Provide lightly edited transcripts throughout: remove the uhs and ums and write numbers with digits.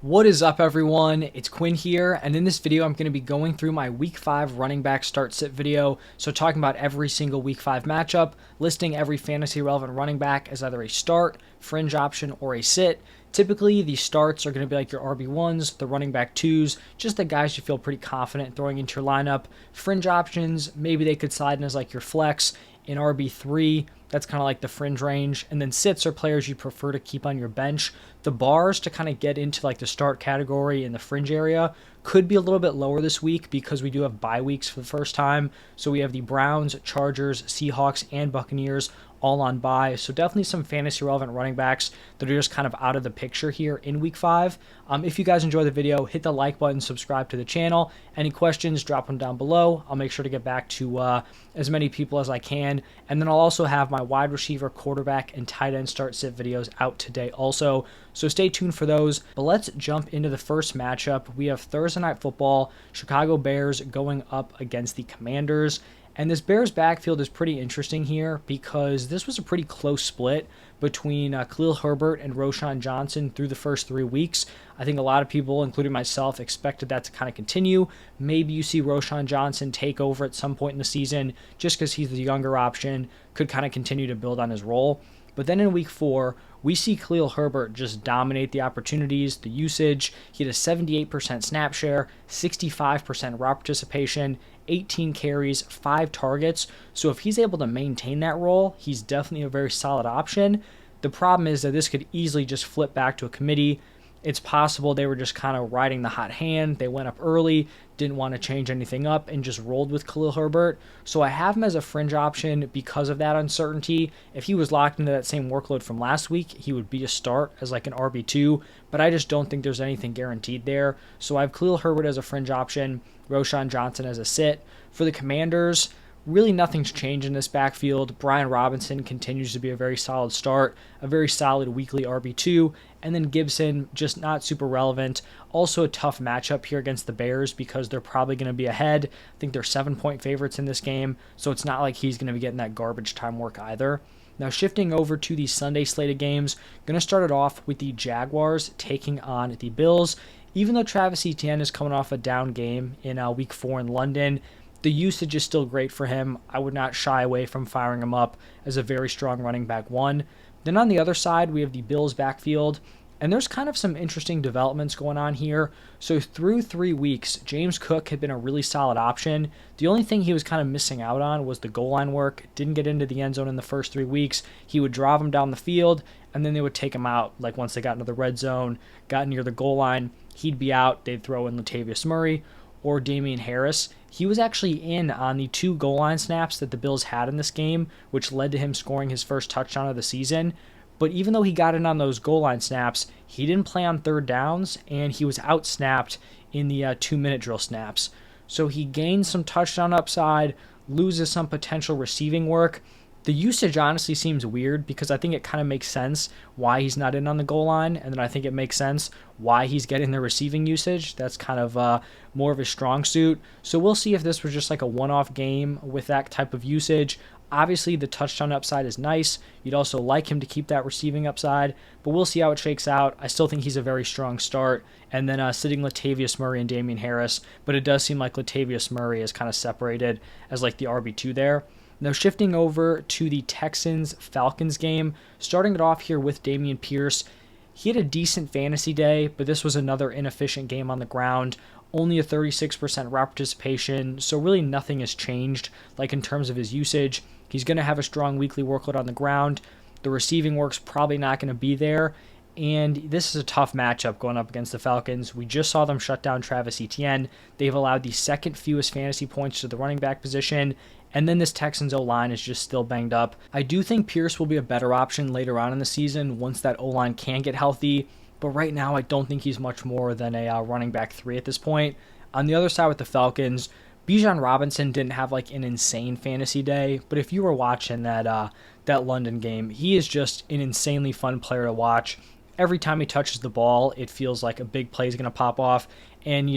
What is up, everyone? It's Quinn here, and in this video I'm going to be going through my Week 5 running back start sit video, so talking about every single Week 5 matchup, listing every fantasy relevant running back as either a start, fringe option, or a sit. Typically, the starts are going to be like your RB1s, the running back 2s, just the guys you feel pretty confident throwing into your lineup. Fringe options, maybe they could slide in as like your flex. In RB3, that's kind of like the fringe range. And then sits are players you prefer to keep on your bench. The bars to kind of get into like the start category in the fringe area could be a little bit lower this week because we do have bye weeks for the first time. So we have the Browns, Chargers, Seahawks, and Buccaneers all on bye. So definitely some fantasy relevant running backs that are just kind of out of the picture here in Week 5. If you guys enjoy the video, hit the like button, subscribe to the channel. Any questions, drop them down below. I'll make sure to get back to as many people as I can. And then I'll also have my wide receiver, quarterback, and tight end start sit videos out today also. So stay tuned for those. But let's jump into the first matchup. We have Thursday Night Football, Chicago Bears going up against the Commanders. And this Bears backfield is pretty interesting here because this was a pretty close split between Khalil Herbert and Roschon Johnson through the first 3 weeks. I think a lot of people, including myself, expected that to kind of continue. Maybe you see Roschon Johnson take over at some point in the season just because he's the younger option, could kind of continue to build on his role. But then in Week 4, we see Khalil Herbert just dominate the opportunities, the usage. He had a 78% snap share, 65% route participation, 18 carries, 5 targets. So if he's able to maintain that role, he's definitely a very solid option. The problem is that this could easily just flip back to a committee. It's possible they were just kind of riding the hot hand. They went up early, didn't want to change anything up, and just rolled with Khalil Herbert. So I have him as a fringe option because of that uncertainty. If he was locked into that same workload from last week, he would be a start as like an RB2, but I just don't think there's anything guaranteed there. So I have Khalil Herbert as a fringe option, Roschon Johnson as a sit. For the Commanders, really nothing's changed in this backfield. Brian Robinson continues to be a very solid start, a very solid weekly RB2, and then Gibson, just not super relevant. Also a tough matchup here against the Bears because they're probably going to be ahead. I think they're 7-point favorites in this game, so it's not like he's going to be getting that garbage time work either. Now shifting over to the Sunday slate of games, going to start it off with the Jaguars taking on the Bills. Even though Travis Etienne is coming off a down game in Week 4 in London, the usage is still great for him. I would not shy away from firing him up as a very strong running back 1. Then on the other side, we have the Bills backfield, and there's kind of some interesting developments going on here. So through 3 weeks, James Cook had been a really solid option. The only thing he was kind of missing out on was the goal line work. Didn't get into the end zone in the first 3 weeks. He would drive him down the field, and then they would take him out. Like once they got into the red zone, got near the goal line, he'd be out. They'd throw in Latavius Murray or Damian Harris. He was actually in on the 2 goal line snaps that the Bills had in this game, which led to him scoring his first touchdown of the season. But even though he got in on those goal line snaps, he didn't play on third downs, and he was out-snapped in the 2-minute drill snaps. So he gains some touchdown upside, loses some potential receiving work. The usage honestly seems weird because I think it kind of makes sense why he's not in on the goal line, and then I think it makes sense why he's getting the receiving usage. That's kind of more of his strong suit. So we'll see if this was just like a one-off game with that type of usage. Obviously, the touchdown upside is nice. You'd also like him to keep that receiving upside, but we'll see how it shakes out. I still think he's a very strong start. And then sitting Latavius Murray and Damian Harris, but it does seem like Latavius Murray is kind of separated as like the RB2 there. Now shifting over to the Texans Falcons game, starting it off here with Dameon Pierce. He had a decent fantasy day, but this was another inefficient game on the ground. Only a 36% route participation, so really nothing has changed like in terms of his usage. He's going to have a strong weekly workload on the ground. The receiving work's probably not going to be there. And this is a tough matchup going up against the Falcons. We just saw them shut down Travis Etienne. They've allowed the second fewest fantasy points to the running back position. And then this Texans O-line is just still banged up. I do think Pierce will be a better option later on in the season once that O-line can get healthy. But right now, I don't think he's much more than a running back 3 at this point. On the other side with the Falcons, Bijan Robinson didn't have like an insane fantasy day. But if you were watching that London game, he is just an insanely fun player to watch. Every time he touches the ball, it feels like a big play is going to pop off. And,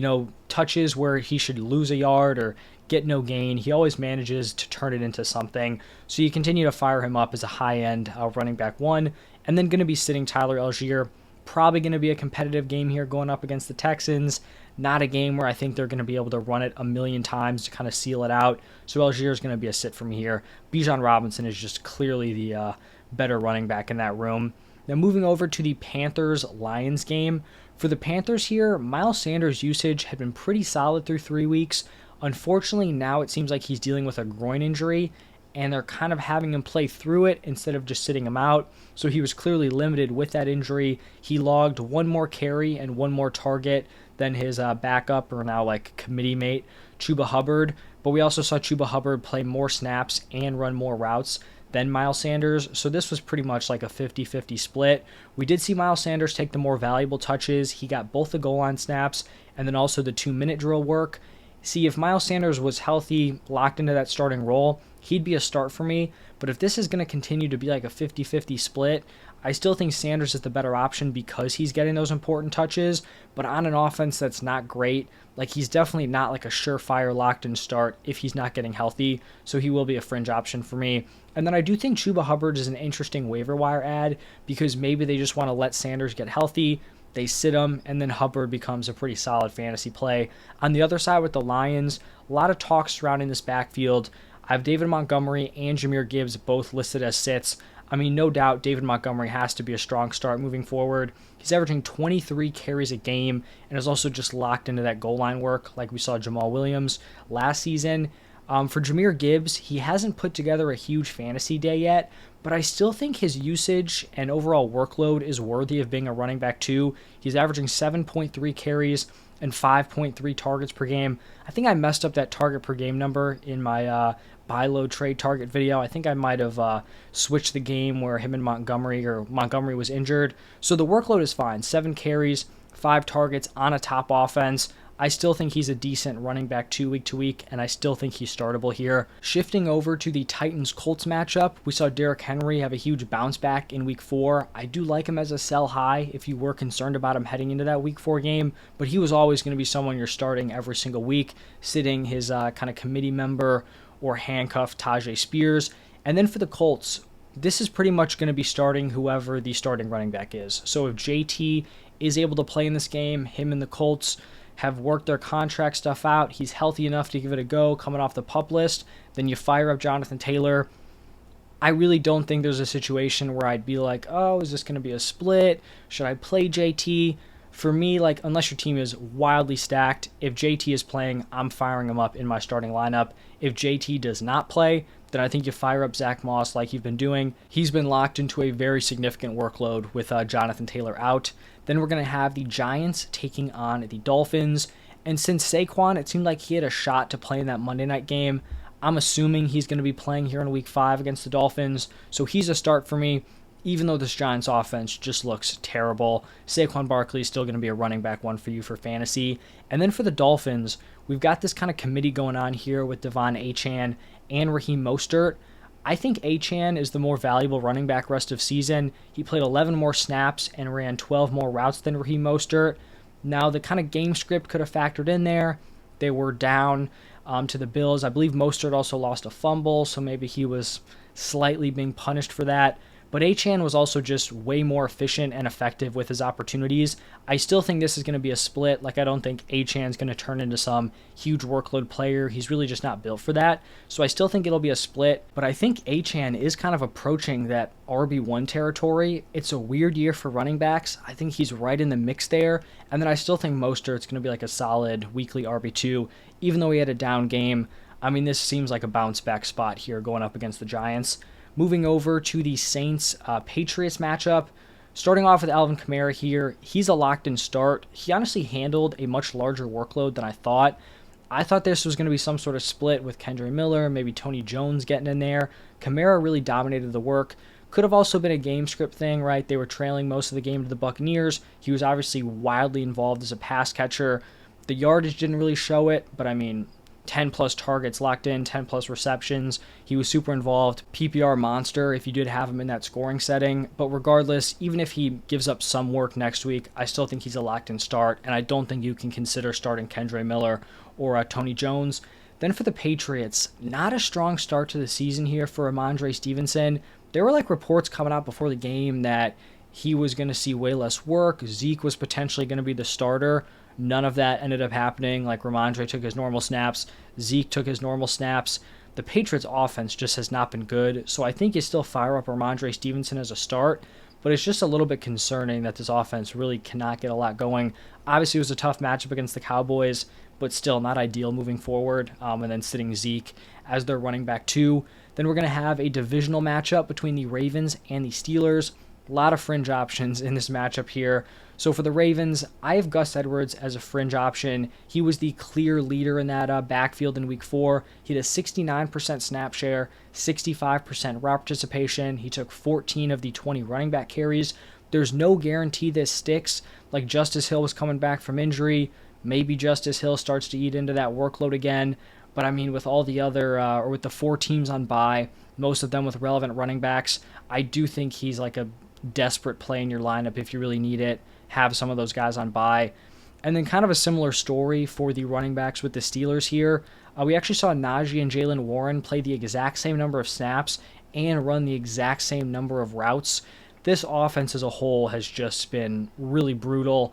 touches where he should lose a yard or get no gain, he always manages to turn it into something. So you continue to fire him up as a high-end running back 1. And then going to be sitting Tyler Algier Probably going to be a competitive game here going up against the Texans. Not a game where I think they're going to be able to run it a million times to kind of seal it out. So Algier is going to be a sit for me here. Bijan Robinson is just clearly the better running back in that room. Now moving over to the Panthers Lions game. For the Panthers here, Miles Sanders' usage had been pretty solid through 3 weeks. Unfortunately, now it seems like he's dealing with a groin injury, and they're kind of having him play through it instead of just sitting him out. So he was clearly limited with that injury. He logged one more carry and one more target than his backup, or now like committee mate, Chuba Hubbard. But we also saw Chuba Hubbard play more snaps and run more routes than Miles Sanders. So this was pretty much like a 50-50 split. We did see Miles Sanders take the more valuable touches. He got both the goal line snaps and then also the 2-minute drill work. See, if Miles Sanders was healthy, locked into that starting role, he'd be a start for me. But if this is going to continue to be like a 50-50 split, I still think Sanders is the better option because he's getting those important touches. But on an offense that's not great, like he's definitely not like a surefire locked-in start if he's not getting healthy. So he will be a fringe option for me. And then I do think Chuba Hubbard is an interesting waiver wire add because maybe they just want to let Sanders get healthy. They sit him, and then Hubbard becomes a pretty solid fantasy play. On the other side with the Lions, a lot of talk surrounding this backfield. I have David Montgomery and Jahmyr Gibbs both listed as sits. I mean, no doubt David Montgomery has to be a strong start moving forward. He's averaging 23 carries a game and is also just locked into that goal line work like we saw Jamal Williams last season. For Jahmyr Gibbs, he hasn't put together a huge fantasy day yet, but I still think his usage and overall workload is worthy of being a running back too. He's averaging 7.3 carries and 5.3 targets per game. I think I messed up that target per game number in my buy low trade target video. I think I might have switched the game where him and Montgomery was injured. So the workload is fine. 7 carries, 5 targets on a top offense. I still think he's a decent running back too week to week, and I still think he's startable here. Shifting over to the Titans-Colts matchup, we saw Derrick Henry have a huge bounce back in week 4. I do like him as a sell high if you were concerned about him heading into that week 4 game, but he was always going to be someone you're starting every single week, sitting his kind of committee member or handcuff Tajay Spears. And then for the Colts, this is pretty much going to be starting whoever the starting running back is. So if JT is able to play in this game, him and the Colts have worked their contract stuff out, he's healthy enough to give it a go coming off the PUP list, then you fire up Jonathan Taylor. I really don't think there's a situation where I'd be like, oh, is this going to be a split? Should I play JT? For me, like, unless your team is wildly stacked, if JT is playing, I'm firing him up in my starting lineup. If JT does not play, then I think you fire up Zach Moss like you've been doing. He's been locked into a very significant workload with Jonathan Taylor out. Then we're going to have the Giants taking on the Dolphins. And since Saquon, it seemed like he had a shot to play in that Monday night game, I'm assuming he's going to be playing here in week 5 against the Dolphins. So he's a start for me, even though this Giants offense just looks terrible. Saquon Barkley is still going to be a running back one for you for fantasy. And then for the Dolphins, we've got this kind of committee going on here with Devon Achane and Raheem Mostert. I think Achane is the more valuable running back rest of season. He played 11 more snaps and ran 12 more routes than Raheem Mostert. Now, the kind of game script could have factored in there. They were down to the Bills. I believe Mostert also lost a fumble, so maybe he was slightly being punished for that. But Achane was also just way more efficient and effective with his opportunities. I still think this is going to be a split. Like, I don't think Achane's going to turn into some huge workload player. He's really just not built for that. So I still think it'll be a split. But I think Achane is kind of approaching that RB1 territory. It's a weird year for running backs. I think he's right in the mix there. And then I still think Mostert's going to be like a solid weekly RB2, even though he had a down game. I mean, this seems like a bounce back spot here going up against the Giants. Moving over to the Saints-Patriots matchup, starting off with Alvin Kamara here, he's a locked-in start. He honestly handled a much larger workload than I thought. I thought this was going to be some sort of split with Kendre Miller, maybe Tony Jones getting in there. Kamara really dominated the work. Could have also been a game script thing, right? They were trailing most of the game to the Buccaneers. He was obviously wildly involved as a pass catcher. The yardage didn't really show it, but I mean, 10 plus targets locked in, 10 plus receptions. He was super involved. PPR monster if you did have him in that scoring setting. But regardless, even if he gives up some work next week, I still think he's a locked in start. And I don't think you can consider starting Kendre Miller or Tony Jones. Then for the Patriots, not a strong start to the season here for Ramondre Stevenson. There were like reports coming out before the game that he was going to see way less work. Zeke was potentially going to be the starter. None of that ended up happening. Like Ramondre took his normal snaps. Zeke took his normal snaps. The Patriots offense just has not been good. So I think you still fire up Ramondre Stevenson as a start, but it's just a little bit concerning that this offense really cannot get a lot going. Obviously, it was a tough matchup against the Cowboys, but still not ideal moving forward. And then sitting Zeke as their running back 2. Then we're going to have a divisional matchup between the Ravens and the Steelers. A lot of fringe options in this matchup here. So for the Ravens, I have Gus Edwards as a fringe option. He was the clear leader in that backfield in week 4. He had a 69% snap share, 65% route participation. He took 14 of the 20 running back carries. There's no guarantee this sticks. Like Justice Hill was coming back from injury. Maybe Justice Hill starts to eat into that workload again. But I mean, with all the other, or with the 4 teams on bye, most of them with relevant running backs, I do think he's like a desperate play in your lineup if you really need it. Have some of those guys on bye. And then kind of a similar story for the running backs with the Steelers here. We actually saw Najee and Jalen Warren play the exact same number of snaps and run the exact same number of routes. This offense as a whole has just been really brutal.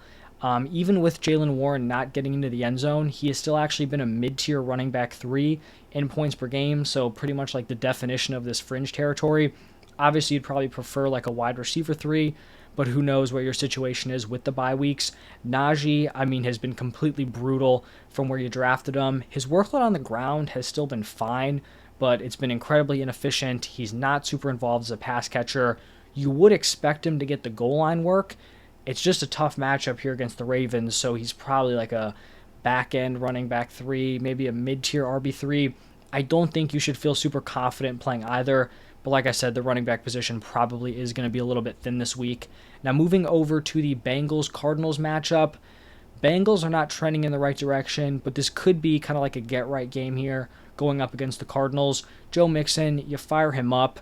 Even with Jalen Warren not getting into the end zone, he has still actually been a mid-tier running back 3 in points per game, so pretty much like the definition of this fringe territory. Obviously, you'd probably prefer like a wide receiver 3, but who knows where your situation is with the bye weeks. Najee, I mean, has been completely brutal from where you drafted him. His workload on the ground has still been fine, but it's been incredibly inefficient. He's not super involved as a pass catcher. You would expect him to get the goal line work. It's just a tough matchup here against the Ravens, so he's probably like a back-end running back 3, maybe a mid-tier RB3. I don't think you should feel super confident playing either. But like I said, the running back position probably is going to be a little bit thin this week. Now moving over to the Bengals Cardinals matchup. Bengals are not trending in the right direction, but this could be kind of like a get-right game here going up against the Cardinals. Joe Mixon, you fire him up.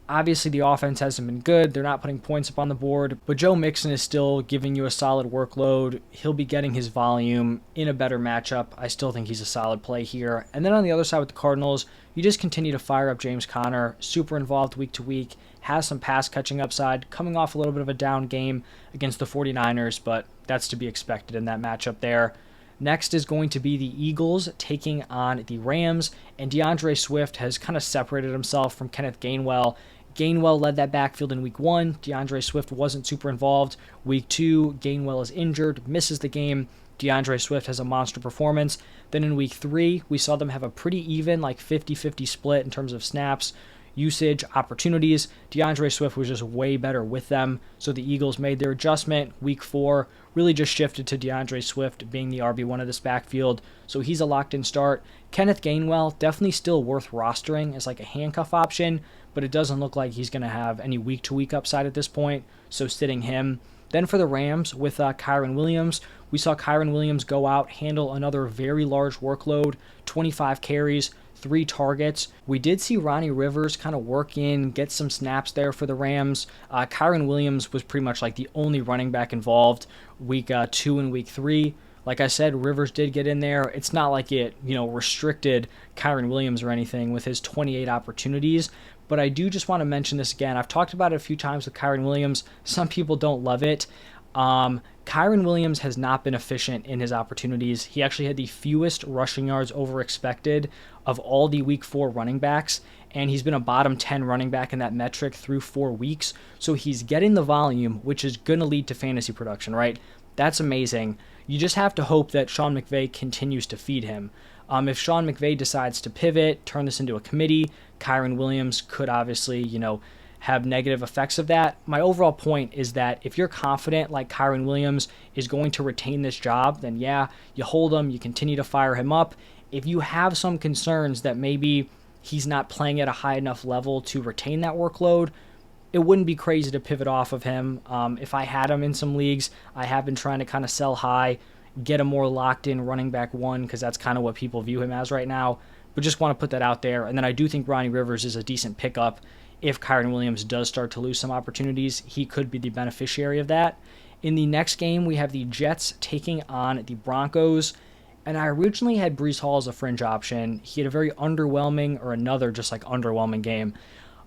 Obviously, the offense hasn't been good. They're not putting points up on the board, but Joe Mixon is still giving you a solid workload. He'll be getting his volume in a better matchup. I still think he's a solid play here. And then on the other side with the Cardinals, you just continue to fire up James Conner, super involved week to week, has some pass catching upside, coming off a little bit of a down game against the 49ers, but that's to be expected in that matchup there. Next is going to be the Eagles taking on the Rams, and DeAndre Swift has kind of separated himself from Kenneth Gainwell. Gainwell led that backfield in week 1. DeAndre Swift wasn't super involved. Week 2, Gainwell is injured, misses the game. DeAndre Swift has a monster performance. Then in week 3, we saw them have a pretty even, like 50-50 split in terms of snaps, usage, opportunities. DeAndre Swift was just way better with them, so the Eagles made their adjustment. Week 4 really just shifted to DeAndre Swift being the RB1 of this backfield, so he's a locked-in start. Kenneth Gainwell, definitely still worth rostering as like a handcuff option, but it doesn't look like he's going to have any week-to-week upside at this point, so sitting him. Then for the Rams with Kyren Williams, we saw Kyren Williams go out, handle another very large workload, 25 carries, 3 targets. We did see Ronnie Rivers kind of work in, get some snaps there for the Rams. Kyren Williams was pretty much like the only running back involved week 2 and week 3. Like I said, Rivers did get in there. It's not like it, restricted Kyren Williams or anything with his 28 opportunities. But I do just want to mention this again. I've talked about it a few times with Kyren Williams. Some people don't love it. Kyren Williams has not been efficient in his opportunities. He actually had the fewest rushing yards over expected of all the week 4 running backs, and he's been a bottom 10 running back in that metric through 4 weeks. So he's getting the volume, which is going to lead to fantasy production, right? That's amazing. You just have to hope that Sean McVay continues to feed him. If Sean McVay decides to pivot, turn this into a committee, Kyren Williams could obviously, have negative effects of that. My overall point is that if you're confident like Kyren Williams is going to retain this job, then yeah, you hold him, you continue to fire him up. If you have some concerns that maybe he's not playing at a high enough level to retain that workload, it wouldn't be crazy to pivot off of him. If I had him in some leagues, I have been trying to kind of sell high, get a more locked-in running back 1, because that's kind of what people view him as right now. But just want to put that out there. And then I do think Ronnie Rivers is a decent pickup. If Kyren Williams does start to lose some opportunities, he could be the beneficiary of that. In the next game, we have the Jets taking on the Broncos. And I originally had Breece Hall as a fringe option. He had a very underwhelming, or another just like underwhelming game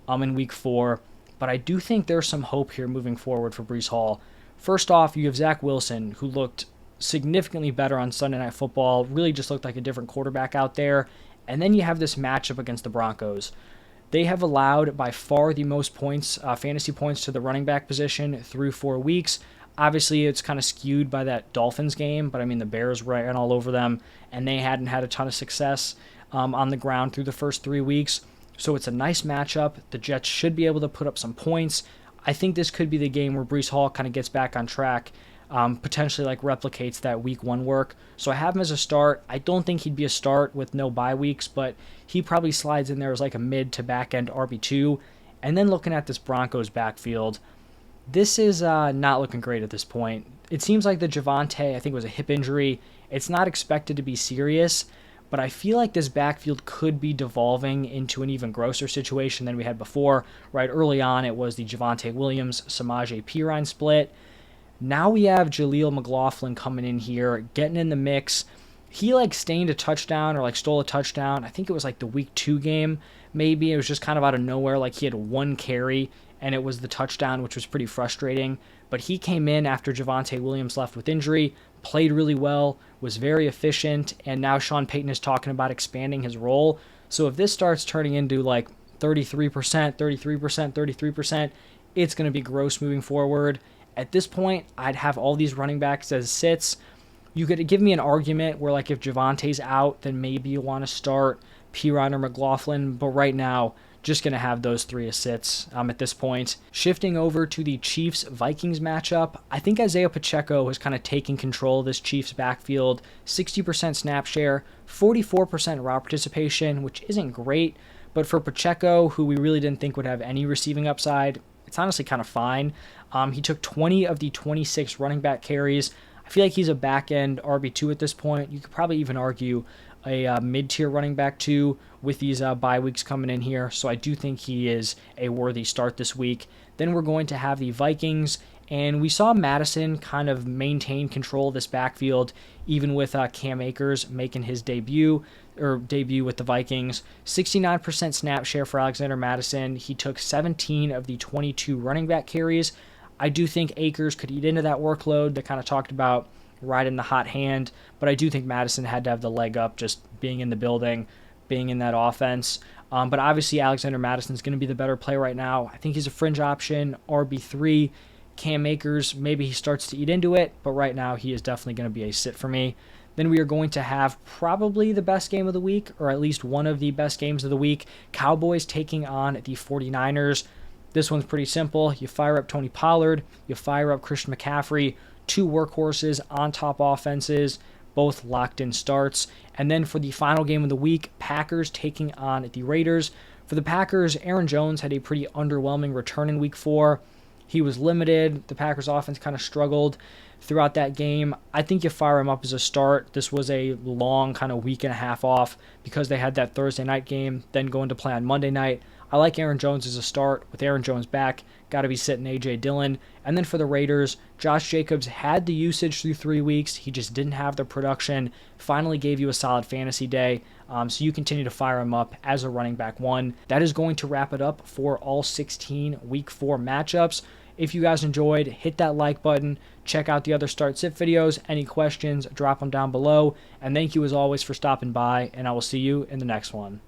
in week 4. but I do think there's some hope here moving forward for Breece Hall. First off, you have Zach Wilson, who looked significantly better on Sunday Night Football, really just looked like a different quarterback out there. And then you have this matchup against the Broncos. They have allowed by far the most points, fantasy points to the running back position through 4 weeks. Obviously, it's kind of skewed by that Dolphins game, but I mean, the Bears ran all over them, and they hadn't had a ton of success on the ground through the first 3 weeks. So it's a nice matchup. The Jets should be able to put up some points. I think this could be the game where Breece Hall kind of gets back on track, potentially like replicates that week 1 work. So I have him as a start. I don't think he'd be a start with no bye weeks, but he probably slides in there as like a mid to back end RB2. And then looking at this Broncos backfield, this is not looking great at this point. It seems like the Javonte, I think it was a hip injury. It's not expected to be serious, but I feel like this backfield could be devolving into an even grosser situation than we had before. Right early on, it was the Javonte Williams, Samaje Perine split. Now we have Jaleel McLaughlin coming in here, getting in the mix. He like stained a touchdown or like stole a touchdown. I think it was like the week 2 game. Maybe it was just kind of out of nowhere. Like he had 1 carry and it was the touchdown, which was pretty frustrating. But he came in after Javonte Williams left with injury, played really well, was very efficient, and now Sean Payton is talking about expanding his role. So if this starts turning into like 33%, 33%, 33%, it's going to be gross moving forward. At this point, I'd have all these running backs as sits. You could give me an argument where like if Javonte's out, then maybe you want to start Perine or McLaughlin, but right now, just going to have those 3 as sits at this point. Shifting over to the Chiefs-Vikings matchup, I think Isaiah Pacheco has kind of taken control of this Chiefs backfield. 60% snap share, 44% route participation, which isn't great, but for Pacheco, who we really didn't think would have any receiving upside, it's honestly kind of fine. He took 20 of the 26 running back carries. I feel like he's a back-end RB2 at this point. You could probably even argue a mid-tier running back too with these bye weeks coming in here. So I do think he is a worthy start this week. Then we're going to have the Vikings, and we saw Madison kind of maintain control of this backfield, even with Cam Akers making his debut with the Vikings. 69% snap share for Alexander Madison. He took 17 of the 22 running back carries. I do think Akers could eat into that workload that kind of talked about right in the hot hand, but I do think Madison had to have the leg up just being in the building, being in that offense. But obviously Alexander Madison's going to be the better play right now. I think he's a fringe option, RB3. Cam Akers, maybe he starts to eat into it, but right now he is definitely going to be a sit for me. Then we are going to have probably the best game of the week, or at least one of the best games of the week. Cowboys taking on the 49ers. This one's pretty simple. You fire up Tony Pollard, you fire up Christian McCaffrey, 2 workhorses on top offenses, both locked in starts. And then for the final game of the week, Packers taking on the Raiders. For the Packers, Aaron Jones had a pretty underwhelming return in week 4. He was limited. The Packers offense kind of struggled throughout that game. I think you fire him up as a start. This was a long kind of week and a half off because they had that Thursday night game, then going to play on Monday night. I like Aaron Jones as a start. With Aaron Jones back, got to be sitting A.J. Dillon. And then for the Raiders, Josh Jacobs had the usage through 3 weeks. He just didn't have the production. Finally gave you a solid fantasy day. So you continue to fire him up as a running back 1. That is going to wrap it up for all 16 week 4 matchups. If you guys enjoyed, hit that like button. Check out the other start-sit videos. Any questions, drop them down below. And thank you as always for stopping by, and I will see you in the next one.